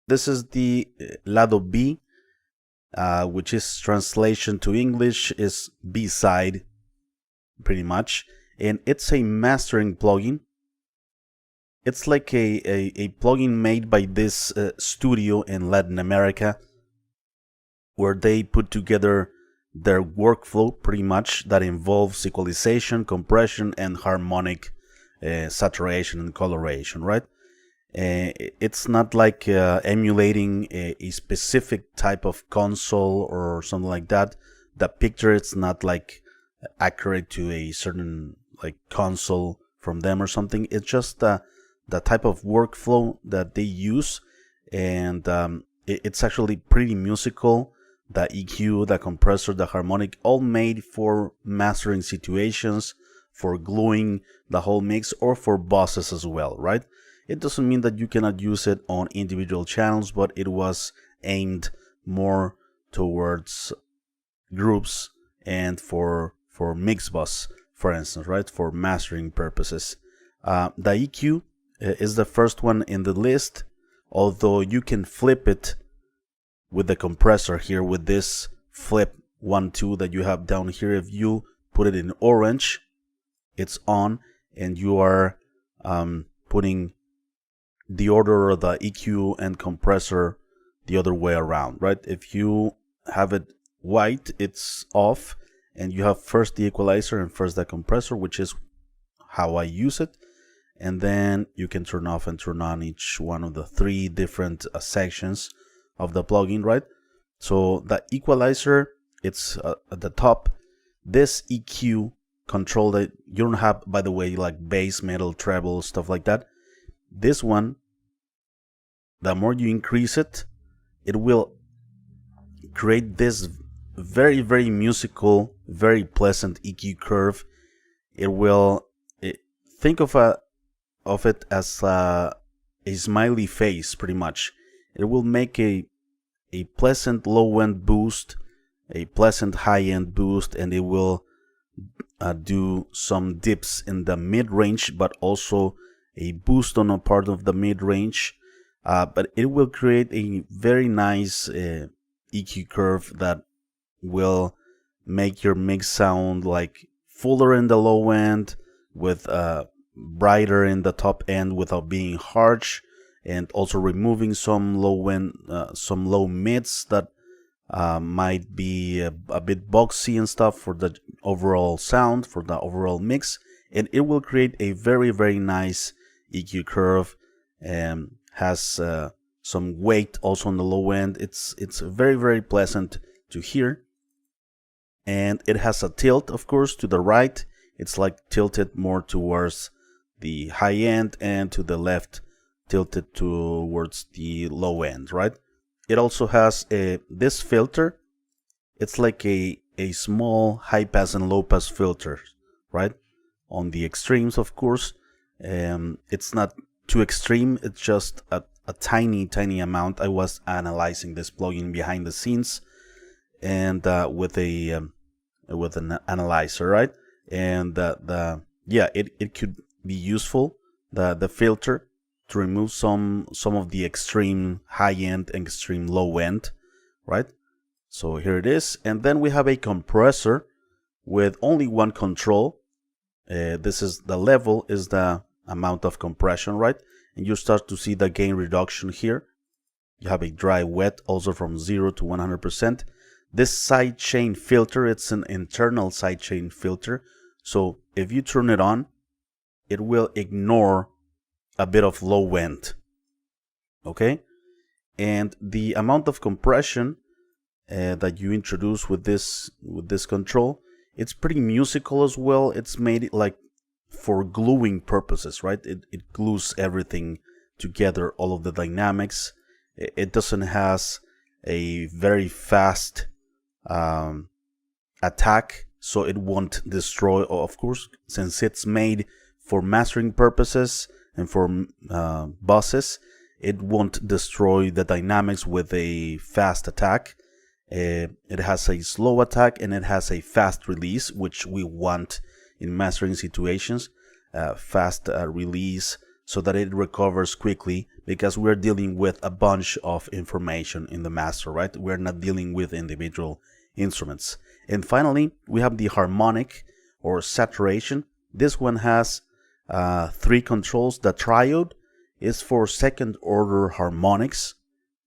This is the Lado B, which is translation to English is B-side, pretty much. And it's a mastering plugin. It's like a plugin made by this studio in Latin America, where they put together their workflow pretty much that involves equalization, compression, and harmonic saturation and coloration, right? It's not like emulating a specific type of console or something like that. The picture it's not like accurate to a certain like console from them or something. It's just the type of workflow that they use, and it's actually pretty musical. The EQ, the compressor, the harmonic, all made for mastering situations, for gluing the whole mix, or for bosses as well, right? It doesn't mean that you cannot use it on individual channels, but it was aimed more towards groups and for mix bus, for instance, right? For mastering purposes. The EQ is the first one in the list, although you can flip it with the compressor here with this flip 1-2 that you have down here. If you put it in orange, it's on, and you are putting the order of the EQ and compressor the other way around, right? If you have it white, it's off, and you have first the equalizer and first the compressor, which is how I use it. And then you can turn off and turn on each one of the three different sections of the plugin, right? So the equalizer, it's at the top. This EQ control that you don't have, by the way, like bass, metal, treble, stuff like that. This one, the more you increase it, it will create this very, very musical, very pleasant EQ curve. It will think of it as a smiley face, pretty much. It will make a pleasant low-end boost, a pleasant high-end boost, and it will do some dips in the mid-range, but also a boost on a part of the mid-range. But it will create a very nice EQ curve that will make your mix sound like fuller in the low end, with brighter in the top end without being harsh, and also removing some low end, some low mids that might be a bit boxy and stuff for the overall sound, for the overall mix. And it will create a very, very nice EQ curve, and has some weight also on the low end. It's very, very pleasant to hear. And it has a tilt, of course, to the right. It's like tilted more towards the high end, and to the left tilted towards the low end, right? It also has this filter. It's like a small high pass and low pass filter, right? On the extremes, of course. It's not too extreme. It's just a tiny amount. I was analyzing this plugin behind the scenes, and with an analyzer, right? And it could be useful, the filter, to remove some of the extreme high end and extreme low end, right? So here it is. And then we have a compressor with only one control. This is the level, is the amount of compression, right? And you start to see the gain reduction here. You have a dry wet also from 0 to 100%. This sidechain filter, it's an internal sidechain filter. So if you turn it on, it will ignore a bit of low end. Okay? And the amount of compression that you introduce with this control, it's pretty musical as well. It's made like for gluing purposes, right? It glues everything together, all of the dynamics. It doesn't has a very fast attack, so it won't destroy, of course, since it's made for mastering purposes and for buses. It won't destroy the dynamics with a fast attack. It has a slow attack, and it has a fast release, which we want in mastering situations. Fast release, so that it recovers quickly, because we're dealing with a bunch of information in the master, right? We're not dealing with individual instruments. And finally, we have the harmonic or saturation. This one has 3 controls. The triode is for second order harmonics,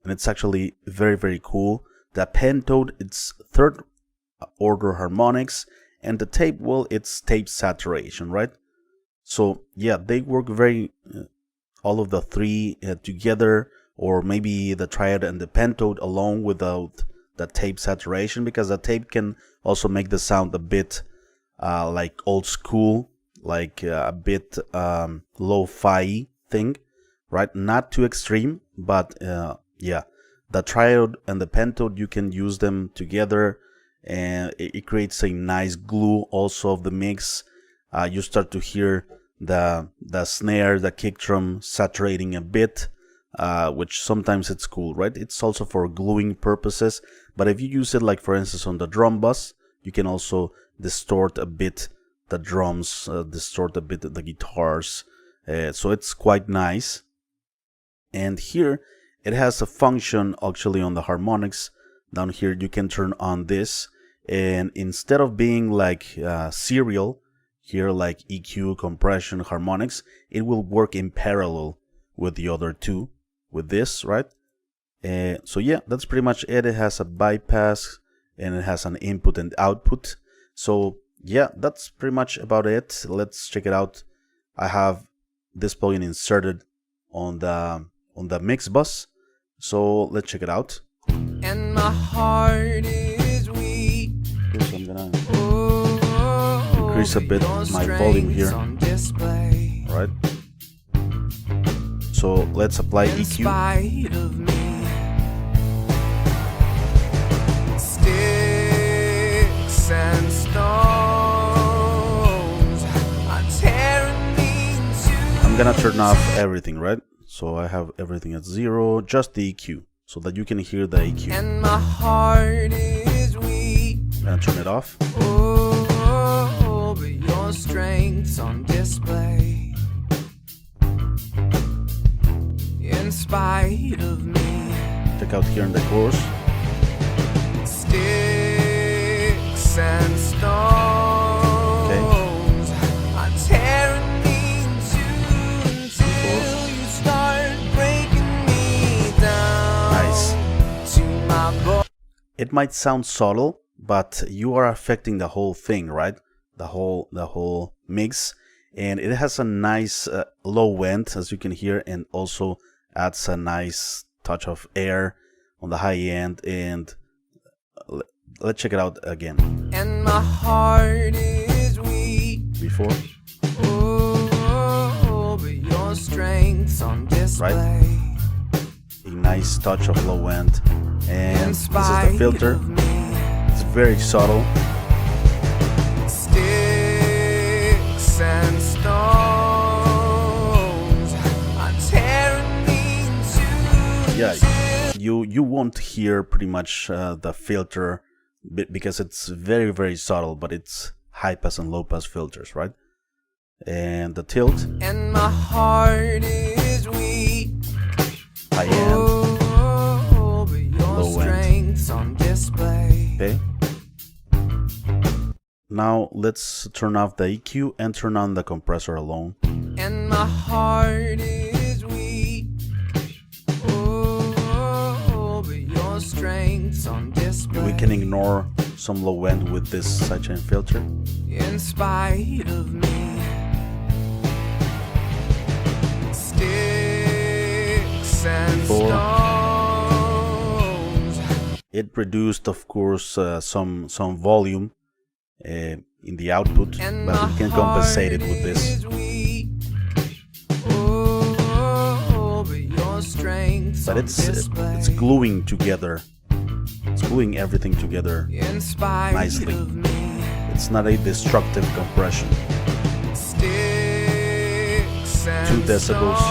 and it's actually very, very cool. The pentode, it's third order harmonics, and the tape, well, it's tape saturation, right? So yeah, they work very all of the 3 together, or maybe the triode and the pentode alone without the tape saturation, because the tape can also make the sound a bit like old school, like a bit lo-fi thing, right? Not too extreme, but yeah, the triode and the pentode, you can use them together, and it creates a nice glue also of the mix. You start to hear the snare, the kick drum saturating a bit, which sometimes it's cool, right? It's also for gluing purposes, but if you use it, like for instance on the drum bus, you can also distort a bit the drums, distort a bit the guitars, so it's quite nice. And here it has a function actually on the harmonics. Down here you can turn on this, and instead of being like serial here, like EQ, compression, harmonics, it will work in parallel with the other 2, with this, right? So yeah, that's pretty much it. It has a bypass and it has an input and output. So yeah, that's pretty much about it. Let's check it out. I have this plugin inserted on the mix bus, so let's check it out. And my heart is weak. So I'm gonna increase a bit my volume here. All right. So let's apply EQ. Sticks and stones are tearing me to. I'm gonna turn off everything, right? So I have everything at 0, just the EQ, so that you can hear the EQ. And my heart is weak. I'm gonna turn it off. Oh, but your strength's on display. In spite of me. Check out here in the chorus. Sticks and stones. Okay. Are tearing me until you start breaking me down. Nice. To my it might sound subtle, but you are affecting the whole thing, right? The whole mix, and it has a nice low end, as you can hear, and also adds a nice touch of air on the high end. And let's check it out again. And my heart is weak. Before. Oh, but your strength's on display. Right? A nice touch of low end, and this is the filter. It's very subtle. Sticks and stones are tearing me to. Yeah, you won't hear pretty much the filter because it's very, very subtle, but it's high pass and low pass filters, right? And the tilt. And my heart is weak. High end. Low end. On display. Okay. Now let's turn off the EQ and turn on the compressor alone. And my heart is weak. Oh, but your strength's on display. We can ignore some low end with this sidechain filter. In spite of me. Sticks and stones. It reduced, of course, some volume in the output, and but we can compensate it with this. But it's gluing together. It's gluing everything together nicely. It's not a destructive compression. 2 decibels.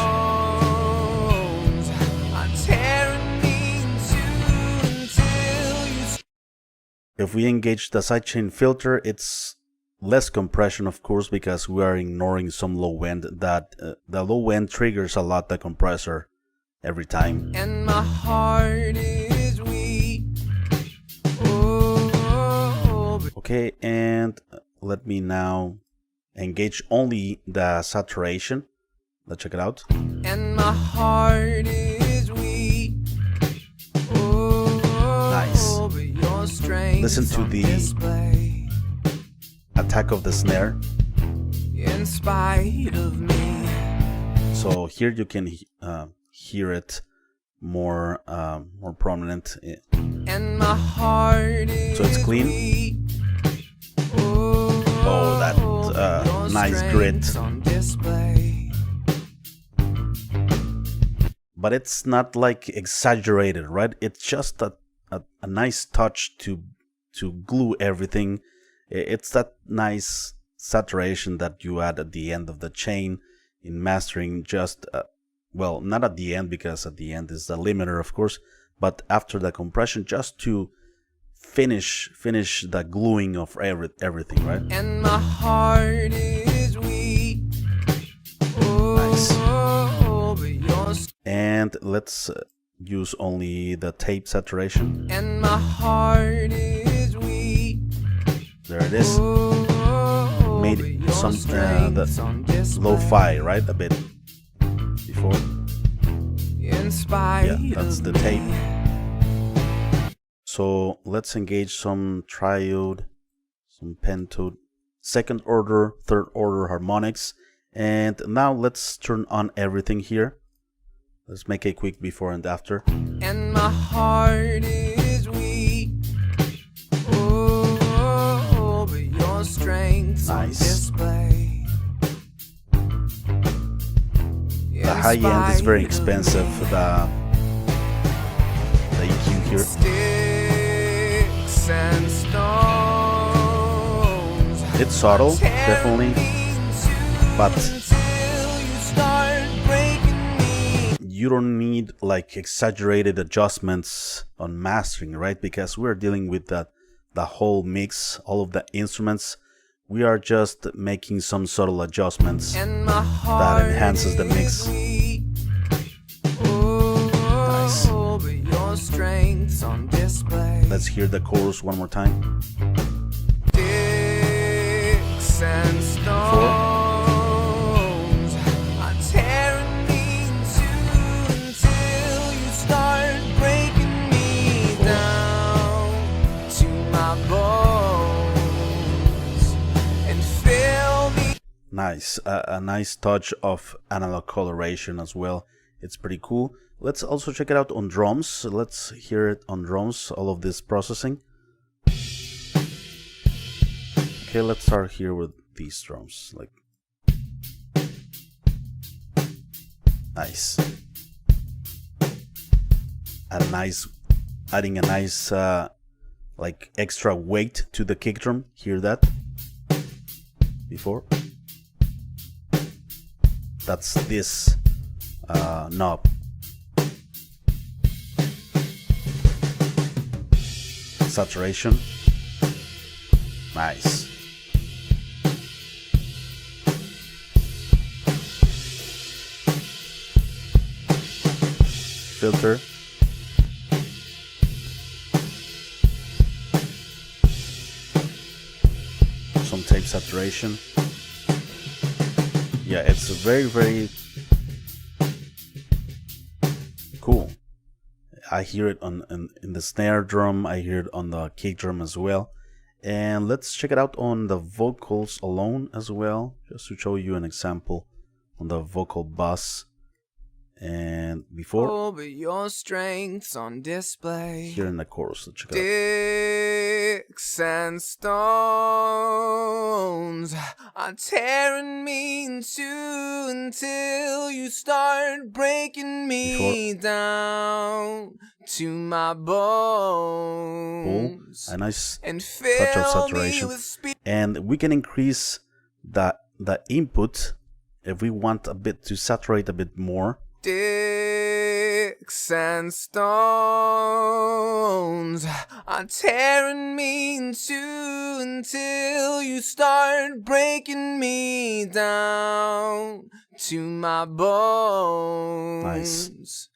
If we engage the sidechain filter, it's less compression, of course, because we are ignoring some low end. That the low end triggers a lot the compressor every time. And my heart is weak. Oh, okay, and let me now engage only the saturation. Let's check it out. And my heart is weak. Nice. But your strength Listen to the display. Attack of the snare. In spite of me. So here you can hear it more prominent. And my heart is so it's clean. weak. Oh, that nice grit. But it's not like exaggerated, right? It's just a nice touch to glue everything. It's that nice saturation that you add at the end of the chain in mastering. Just well, not at the end, because at the end is the limiter, of course, but after the compression, just to finish the gluing of everything, right? And my heart is weak. Nice. And let's use only the tape saturation. And my heart is weak. There it is. Made some the lo-fi, right? A bit before. Yeah, that's the tape. So let's engage some triode, some pentode, second order, third order harmonics. And now let's turn on everything here. Let's make a quick before and after. And my heart is weak. But your strength's on display. The high end is very expensive. The EQ here. Sticks and stones. It's subtle, definitely, but you don't need like exaggerated adjustments on mastering, right? Because we're dealing with the whole mix, all of the instruments. We are just making some subtle adjustments that enhances the mix. Nice. Let's hear the chorus one more time. Sticks and stones. Nice, a nice touch of analog coloration as well. It's pretty cool. Let's also check it out on drums. Let's hear it on drums, all of this processing. Okay, let's start here with these drums. Like, nice. Adding a nice like extra weight to the kick drum. Hear that? Before. That's this knob. Saturation. Nice. Filter. Some tape saturation. Yeah, it's very, very cool. I hear it in the snare drum, I hear it on the kick drum as well. And let's check it out on the vocals alone as well, just to show you an example on the vocal bus. And before, oh, but your strength's on display. Here in the chorus, let's check it out. Sticks and stones are tearing me in two until you start breaking me down to my bones. A nice and touch of saturation. And we can increase the input if we want a bit to saturate a bit more. Sticks sticks and stones are tearing me in two until you start breaking me down to my bones. Nice.